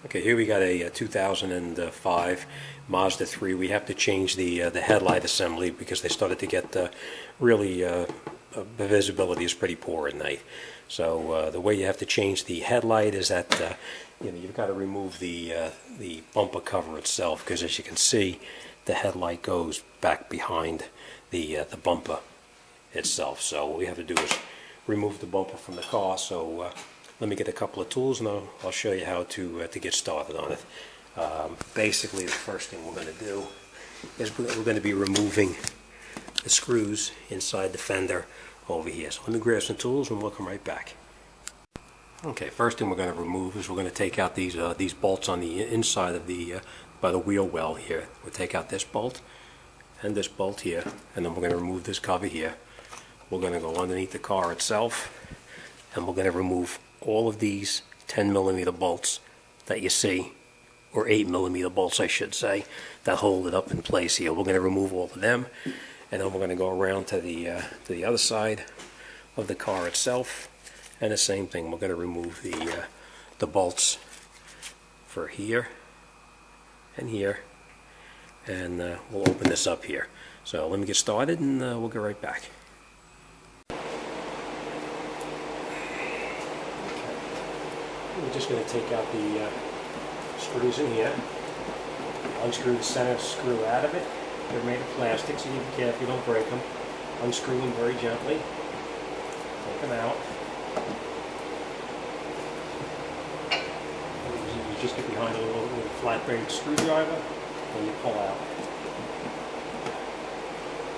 Okay, here we got a 2005 Mazda 3. We have to change the headlight assembly because they started to get really the visibility is pretty poor at night. So the way you have to change the headlight is that you've got to remove the bumper cover itself, because as you can see, the headlight goes back behind the bumper itself. So what we have to do is remove the bumper from the car. So let me get a couple of tools and I'll show you how to get started on it. Basically, the first thing we're going to do is we're going to be removing the screws inside the fender over here. So let me grab some tools and we'll come right back. Okay, first thing we're going to remove is we're going to take out these bolts on the inside of the by the wheel well here. We'll take out this bolt and this bolt here, and then we're going to remove this cover here. We're going to go underneath the car itself, and we're going to remove all of these 10mm bolts that you see, or 8mm bolts I should say, that hold it up in place here. We're going to remove all of them, and then we're going to go around to the other side of the car itself, and the same thing. We're going to remove the bolts for here and here, and we'll open this up here. So let me get started and we'll get right back. We're just going to take out the screws in here, unscrew the center screw out of it. They're made of plastic, so you be careful you don't break them. Unscrew them very gently, take them out. You just get behind a little flat blade screwdriver and you pull out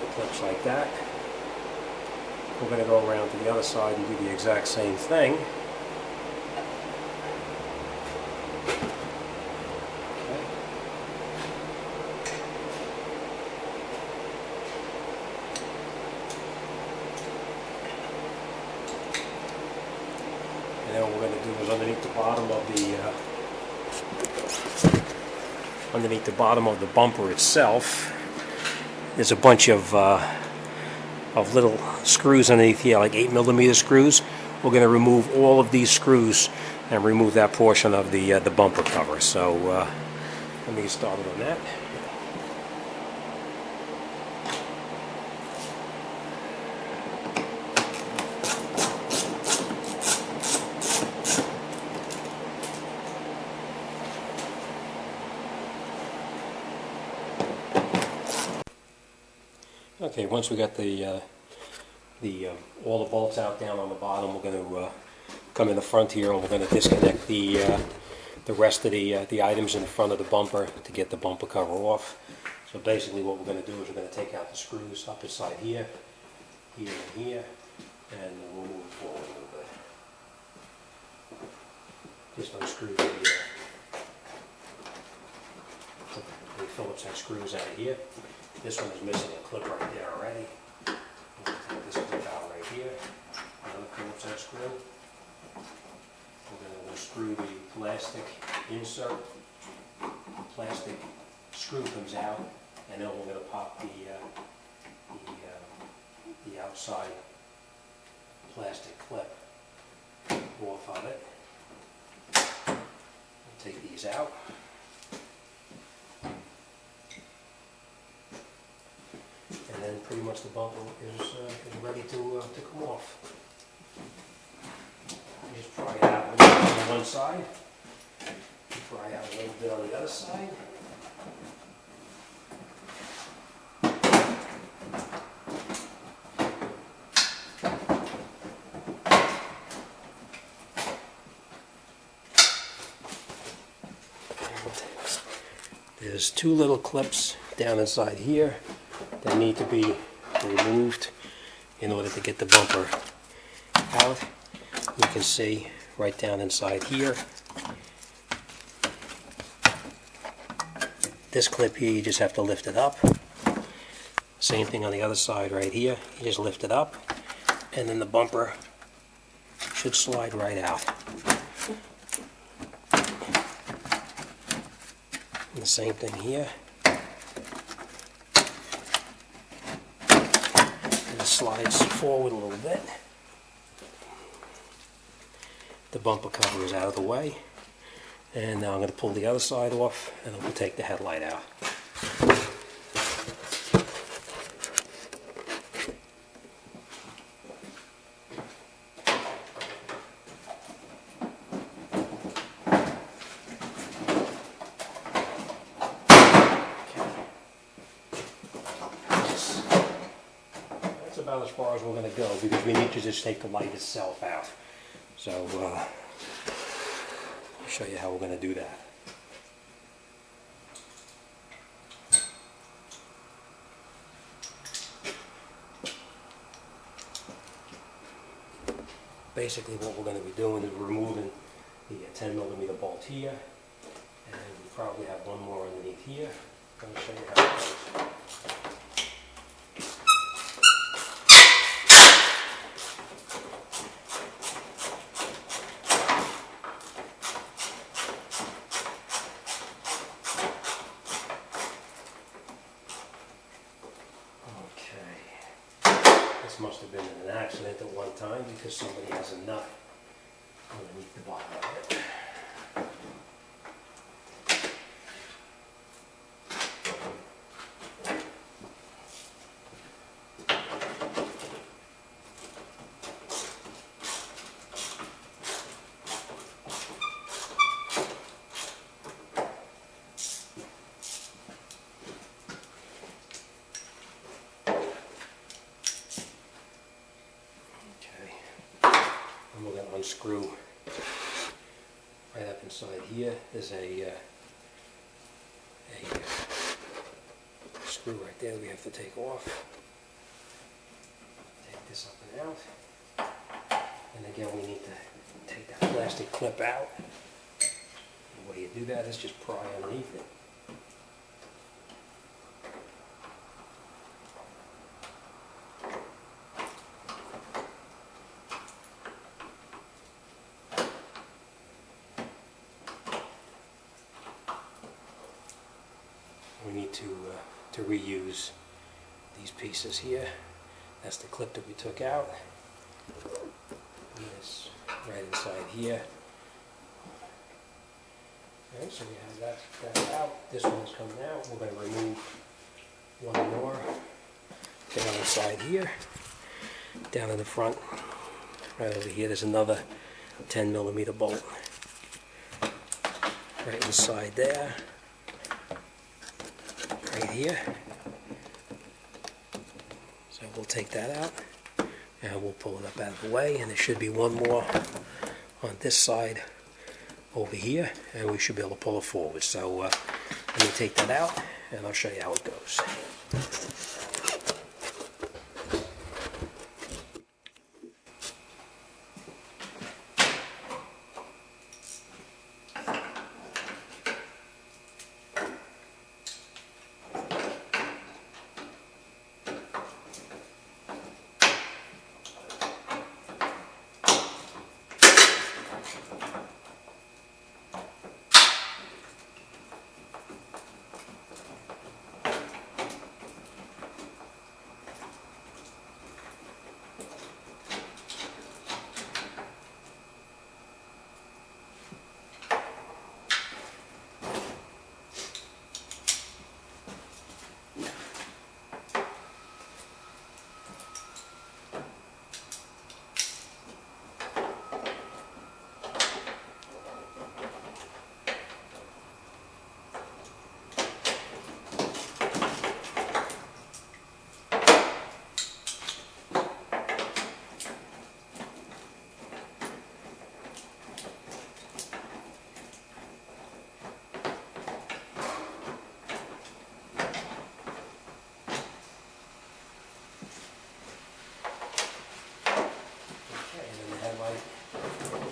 the clips like that. We're going to go around to the other side and do the exact same thing. And then what we're going to do is underneath the bottom of the bumper itself, there's a bunch of little screws underneath here, like 8mm screws. We're going to remove all of these screws and remove that portion of the bumper cover. So let me get started on that. Okay, once we got all the bolts out down on the bottom, we're going to come in the front here and we're going to disconnect the rest of the items in the front of the bumper to get the bumper cover off. So basically what we're going to do is we're going to take out the screws up inside here, here and here, and we'll move it forward a little bit. Just unscrew the Phillips head screws out of here. This one is missing a clip right there already. We'll take this clip out right here. Another Phillips head screw. We're going to unscrew the plastic insert. The plastic screw comes out, and then we're going to pop the outside plastic clip off of it. We'll take these out. And then pretty much the bumper is ready to come off. Just pry it out a little bit on one side, pry out a little bit on the other side. There's two little clips down inside here that need to be removed in order to get the bumper out. You can see right down inside here. This clip here, you just have to lift it up. Same thing on the other side right here. You just lift it up, and then the bumper should slide right out. And the same thing here. Slides forward a little bit. The bumper cover is out of the way, And now I'm going to pull the other side off, and then we'll take the headlight out. That's about as far as we're going to go, because we need to just take the light itself out. So I'll show you how we're going to do that. Basically what we're going to be doing is removing the 10mm bolt here, and we probably have one more underneath here. I'm going to show you how it goes. This must have been an accident at one time, because somebody has a nut underneath the bottom of it. We're going to unscrew right up inside here. There's a screw right there that we have to take off. Take this up and out. And again, we need to take that plastic clip out. The way you do that is just pry underneath it. We need to reuse these pieces here. That's the clip that we took out. And this right inside here. Okay, so we have that out. This one's coming out. We're going to remove one more down inside here. Down in the front, right over here, there's another 10mm bolt. Right inside there. Right here. So we'll take that out and we'll pull it up out of the way, and there should be one more on this side over here, and we should be able to pull it forward. So let me take that out and I'll show you how it goes.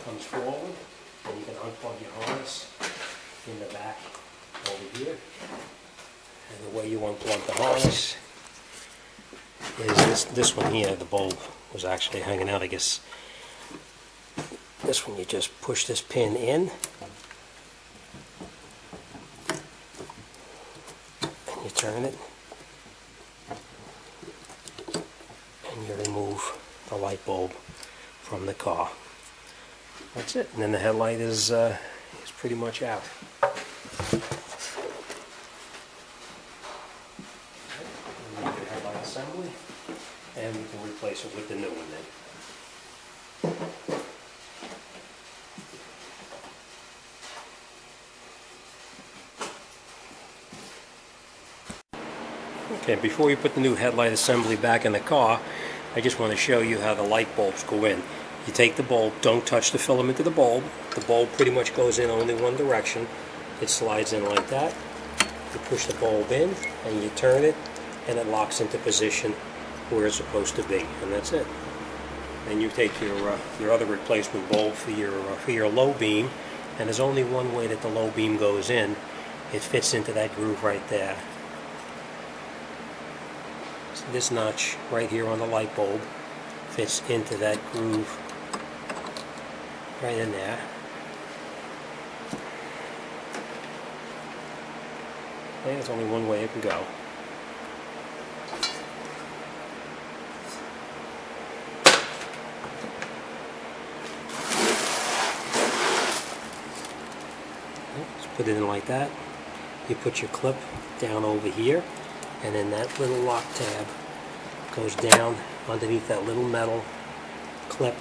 Comes forward, and you can unplug your harness in the back over here. And the way you unplug the harness is this one here. The bulb was actually hanging out. I guess this one, you just push this pin in and you turn it and you remove the light bulb from the car. That's it. And then the headlight is pretty much out. We need the headlight assembly, and we can replace it with the new one then. Okay, before we put the new headlight assembly back in the car, I just want to show you how the light bulbs go in. You take the bulb, don't touch the filament of the bulb. The bulb pretty much goes in only one direction. It slides in like that. You push the bulb in and you turn it, and it locks into position where it's supposed to be, and that's it. Then you take your other replacement bulb for your low beam, and there's only one way that the low beam goes in. It fits into that groove right there. So this notch right here on the light bulb fits into that groove right in there. And there's only one way it can go. Just put it in like that. You put your clip down over here, and then that little lock tab goes down underneath that little metal clip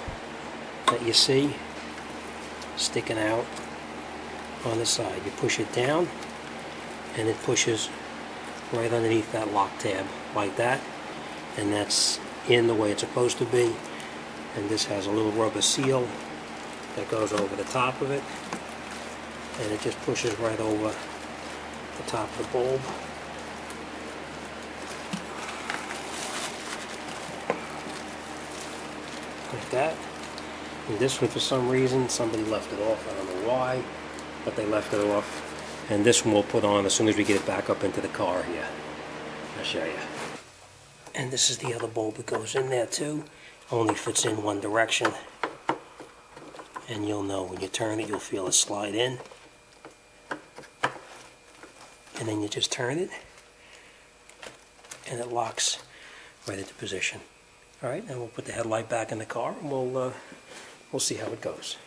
that you see sticking out on the side. You push it down, and it pushes right underneath that lock tab like that, and that's in the way it's supposed to be. And this has a little rubber seal that goes over the top of it, and it just pushes right over the top of the bulb. Like that. And this one, for some reason, somebody left it off. I don't know why, but they left it off. And this one we'll put on as soon as we get it back up into the car here. I'll show you. And this is the other bulb that goes in there too. Only fits in one direction. And you'll know when you turn it, you'll feel it slide in. And then you just turn it, and it locks right into position. All right, now we'll put the headlight back in the car, and we'll see how it goes.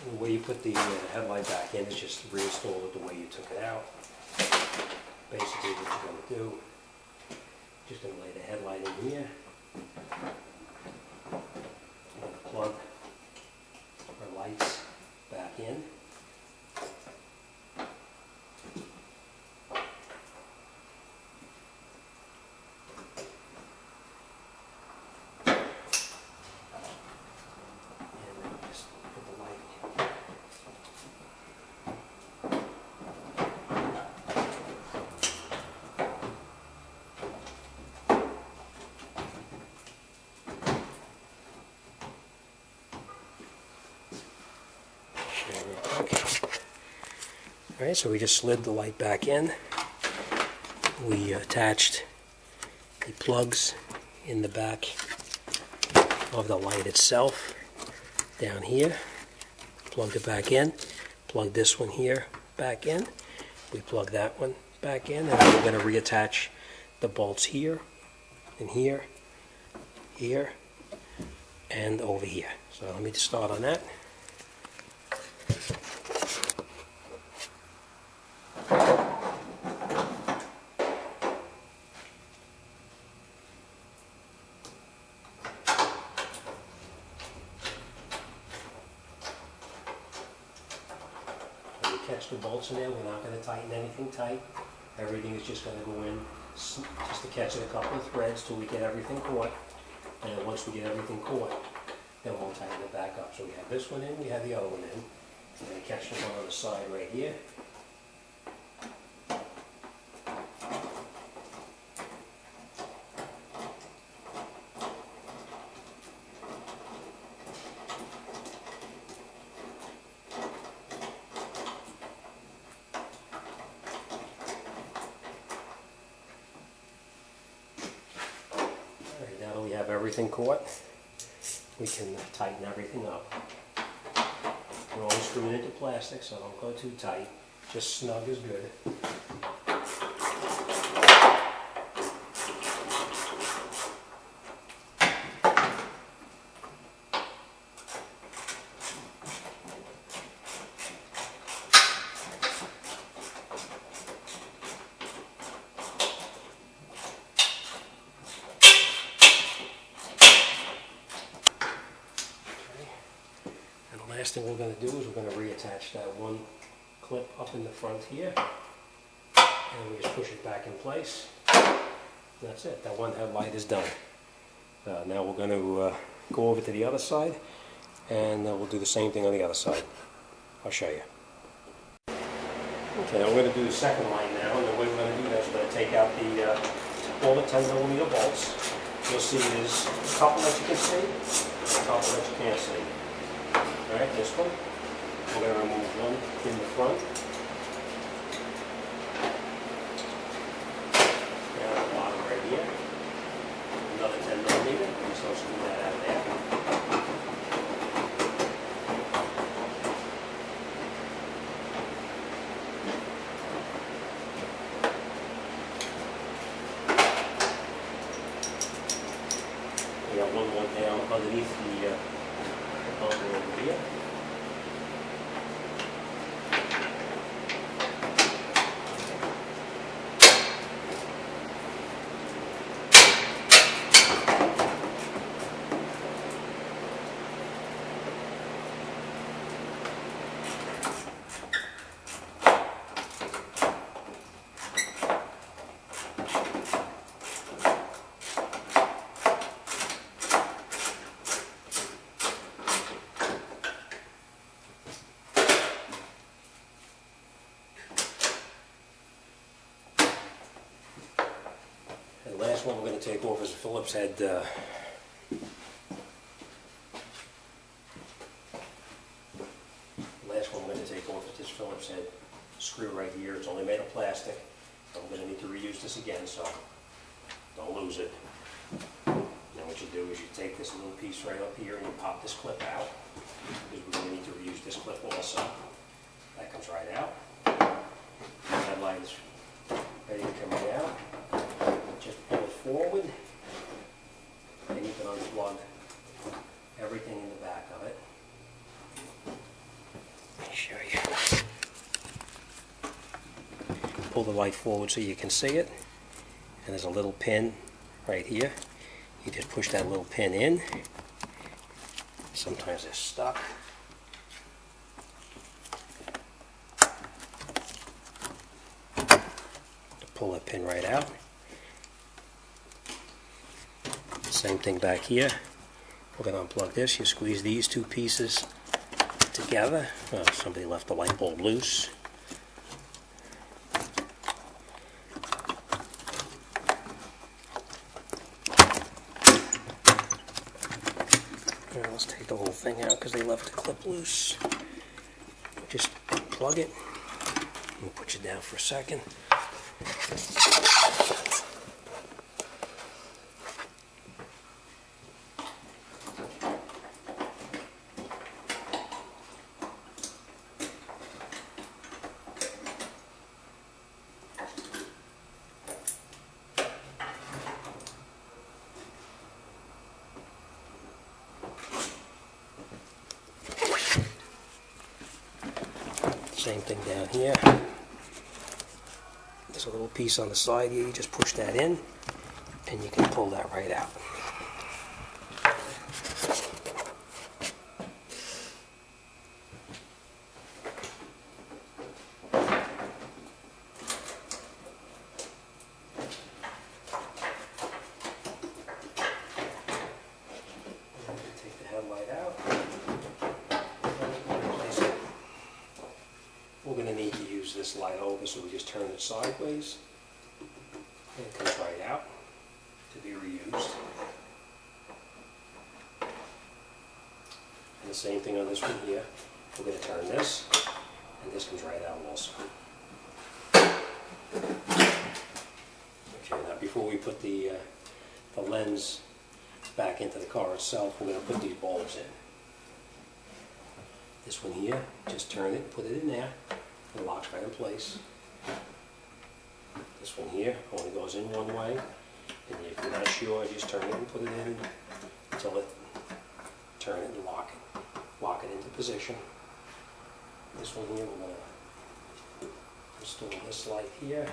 The way you put the headlight back in is just reinstall it the way you took it out. Basically, what you're going to do, just going to lay the headlight in here. I'm going to plug our lights back in. Alright, so we just slid the light back in. We attached the plugs in the back of the light itself down here. Plugged it back in. Plug this one here back in. We plug that one back in, and we're going to reattach the bolts here and here, here, and over here. So let me just start on that. Catch the bolts in there. We're not going to tighten anything tight. Everything is just going to go in just to catch it a couple of threads till we get everything caught. And then once we get everything caught, then we'll tighten it back up. So we have this one in, we have the other one in. We're going to catch the one on the side right here. Alright, now that we have everything caught, we can tighten everything up. We're only screwing into plastic, so don't go too tight. Just snug is good. Last thing we're going to do is we're going to reattach that one clip up in the front here, and we just push it back in place. That's it. That one headlight is done. Now we're going to go over to the other side, and we'll do the same thing on the other side. I'll show you. Okay, I'm going to do the second light now, and the way we're going to do that is we're going to take out all the 10mm bolts. You'll see there's a couple that you can see, and a couple that you can't see. Alright, this one, we're going to remove one in the front. Down at the bottom right here. Another 10mm, so let's move that out of there. We got one more down underneath the bumper over here. The last one we're going to take off is a Phillips head. Last one we're going to take off is this Phillips head screw right here. It's only made of plastic. I'm going to need to reuse this again, so don't lose it. Now what you do is you take this little piece right up here and you pop this clip out, because we're going to need to reuse this clip also. That comes right out. The headlight is ready to come right out. Just pull it forward, and you can unplug everything in the back of it. Let me show you. Pull the light forward so you can see it, and there's a little pin right here. You just push that little pin in. Sometimes they're stuck. Pull that pin right out. Same thing back here. We're going to unplug this. You squeeze these two pieces together. Oh, somebody left the light bulb loose. Now let's take the whole thing out because they left the clip loose. Just plug it. We'll put you down for a second. Same thing down here. There's a little piece on the side here. You just push that in, and you can pull that right out. Take the headlight out. We're going to need to use this light over, so we just turn it sideways, and it comes right out to be reused. And the same thing on this one here. We're going to turn this, and this comes right out also. Okay, now before we put the lens back into the car itself, we're going to put these bulbs in. This one here, just turn it, put it in there, and it locks right in place. This one here only goes in one way, and if you're not sure, just turn it and put it in until it, turn it and lock it into position. This one here, we're going to install this light here.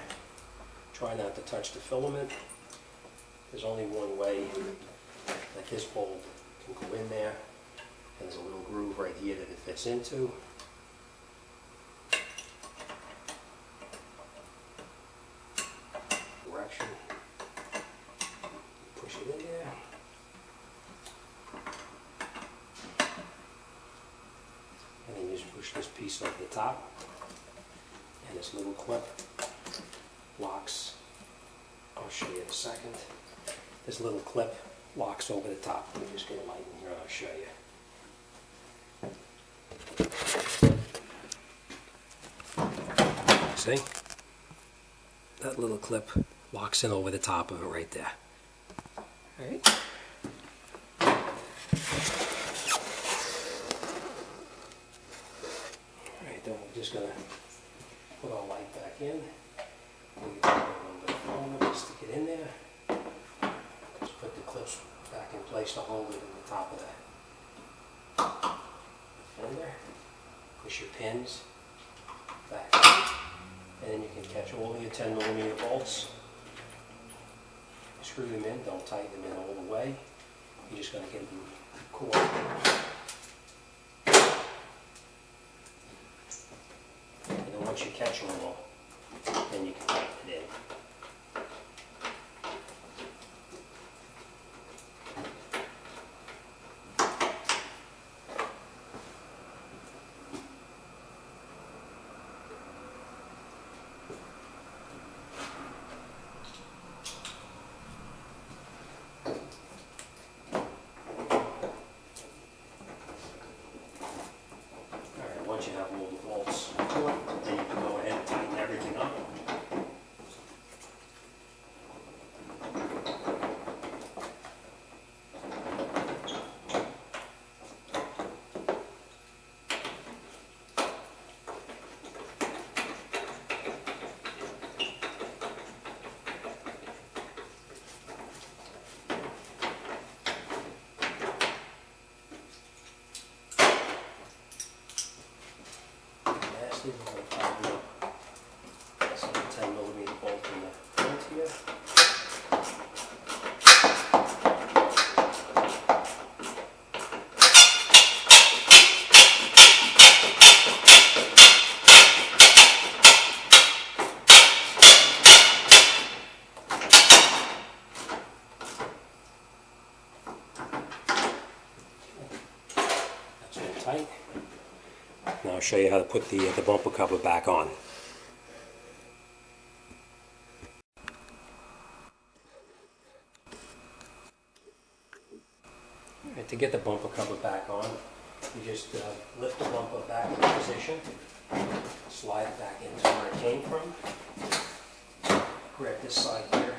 Try not to touch the filament. There's only one way that this bulb can go in there, There's a little groove right here that it fits into. Direction. Push it in there. And then you just push this piece over the top. And this little clip locks. I'll show you in a second. This little clip locks over the top. Let me just get a light in here and I'll show you. See? That little clip locks in over the top of it right there. Alright. Alright, then we're just going to put our light back in. We'll get a little bit of foam, just stick it in there. Just put the clips back in place to hold it in the top of that fender. Push your pins back in, and then you can catch all of your 10mm bolts. Screw them in, don't tighten them in all the way. You're just going to get them caught. And then once you catch them all, then you can tighten it in. Once you have all the bolts taut, then you can go ahead and tighten everything up. We're going to tighten up this little 10mm bolt in the front here. That's all tight. Now I'll show you how to put the bumper cover back on. Alright, to get the bumper cover back on, you just lift the bumper back into position, slide it back into where it came from, grab this side here,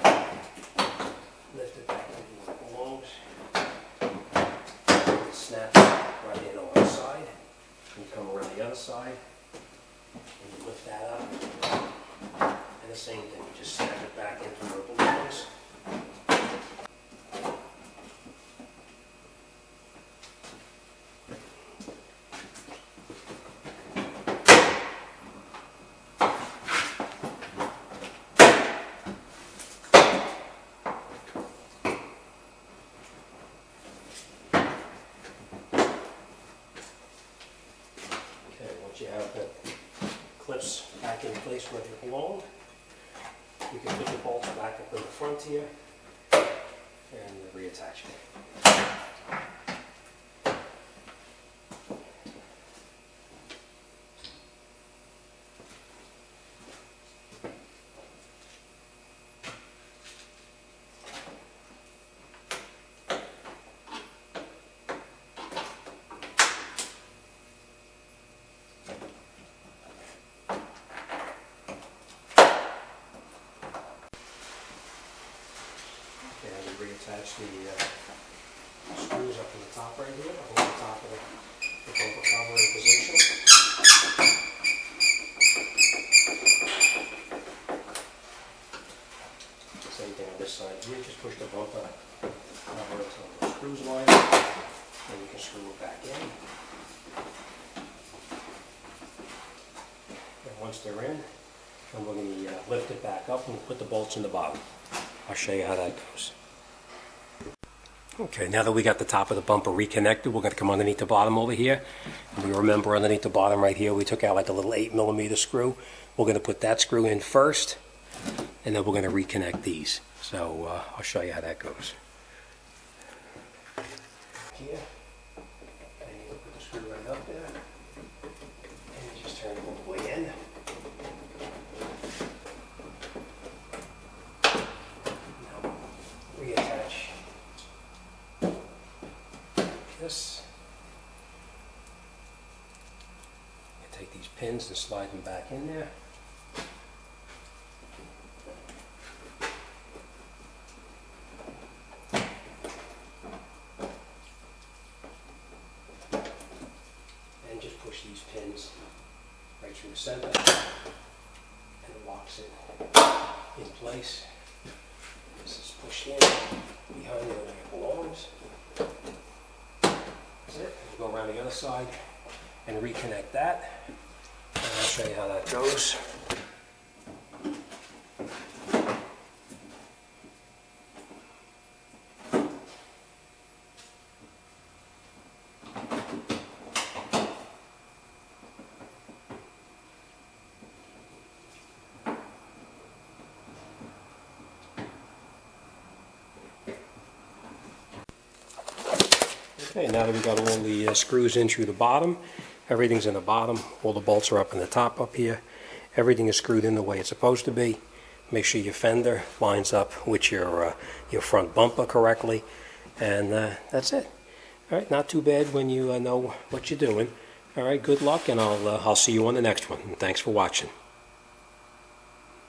lift it back into where it belongs, and snap it right in on one side. You come around the other side, and you lift that up, and the same thing, you just snap it back into where it belongs. Once you have the clips back in place where they belong, you can put the bolts back up in the front here and reattach it. Reattach the screws up in the top right here to hold the top of the bumper cover in position. Same thing on this side here, just push the bumper cover until the screws line up, and you can screw it back in. And once they're in, then we're going to lift it back up and put the bolts in the bottom. I'll show you how that goes. Okay, now that we got the top of the bumper reconnected, we're going to come underneath the bottom over here. And we remember underneath the bottom right here, we took out like a little 8mm screw. We're going to put that screw in first, and then we're going to reconnect these. So I'll show you how that goes. Here, and you put the screw right up there, and you just turn it all the way in. Now, reattach this. You take these pins and slide them back in there. And just push these pins right through the center, and it locks it in place. This is pushed in behind it where it belongs. That's it. We'll go around the other side and reconnect that. And I'll show you how that goes. Okay, now that we've got all the screws in through the bottom, everything's in the bottom, all the bolts are up in the top up here, everything is screwed in the way it's supposed to be. Make sure your fender lines up with your front bumper correctly, and that's it. All right, not too bad when you know what you're doing. All right, good luck, and I'll see you on the next one. And thanks for watching.